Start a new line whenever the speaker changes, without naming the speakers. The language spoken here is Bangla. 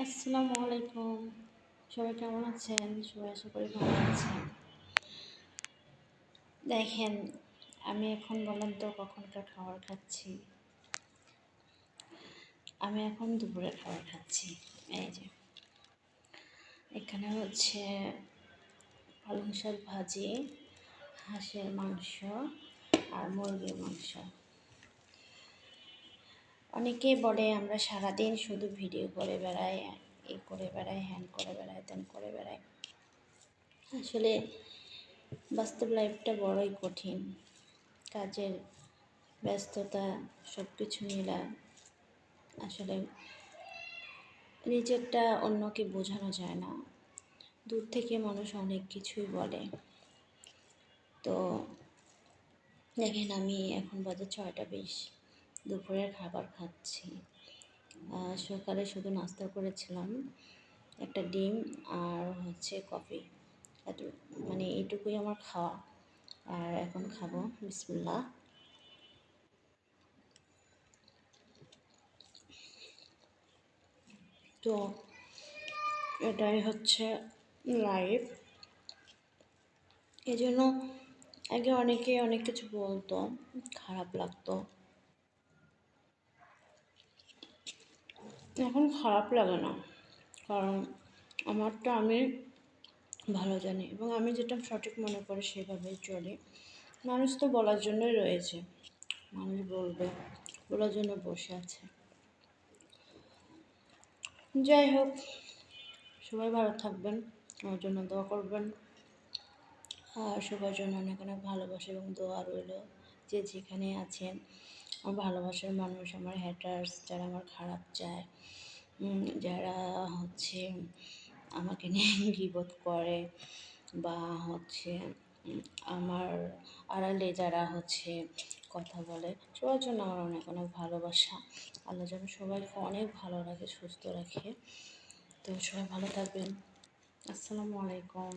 আসসালামু আলাইকুম। সবাই কেমন আছেন? সবাই আশা করি ভালো আছেন। দেখেন, আমি এখন বলেন তো কখনকার খাবার খাচ্ছি। আমি এখন দুপুরের খাবার খাচ্ছি। এই যে এখানে হচ্ছে পালং শাক ভাজি, হাঁসের মাংস আর মুরগির মাংস। অনেকেই বলে আমরা সারাদিন শুধু ভিডিও করে বেড়াই, এই করে বেড়াই, হ্যান করে বেড়াই, ত্যান করে বেড়াই। আসলে বাস্তব লাইফটা বড়ই কঠিন। কাজের ব্যস্ততা সব কিছু মিলা আসলে নিজেরটা অন্যকে বোঝানো যায় না। দূর থেকে মানুষ অনেক কিছুই বলে। তো দেখেন, আমি এখন বাজে 6টা 20, দুপুরের খাবার খাচ্ছি। সকালে শুধু নাস্তা করেছিলাম, একটা ডিম আর হচ্ছে কফি। এত মানে এইটুকুই আমার খাওয়া। আর এখন খাবো, বিসমিল্লাহ। তো এটাই হচ্ছে লাইফ। এই জন্য আগে অনেকে অনেক কিছু বলতো, খারাপ লাগতো। এখন খারাপ লাগে না, কারণ আমারটা আমি ভালো জানি এবং আমি যেটা সঠিক মনে করি সেভাবেই চলি। মানুষ তো বলার জন্যই রয়েছে, মানুষ বলবে, বলার জন্য বসে আছে। যাই হোক, সবাই ভালো থাকবেন, আমার জন্য দোয়া করবেন। আর সবার জন্য অনেক অনেক ভালোবাসা এবং দোয়া রইল। যে যেখানে আছেন, আমার ভালোবাসার মানুষ, আমার হ্যাটার্স, যারা আমার খারাপ চায়, যারা হচ্ছে আমাকে নিয়ে গীবত করে, বা হচ্ছে আমার আড়ালে যারা হচ্ছে কথা বলে, সবার জন্য আমার অনেক অনেক ভালোবাসা। আল্লাহ যেন সবাইকে অনেক ভালো রাখে, সুস্থ রাখে। তো সবাই ভালো থাকবেন। আসসালামু আলাইকুম।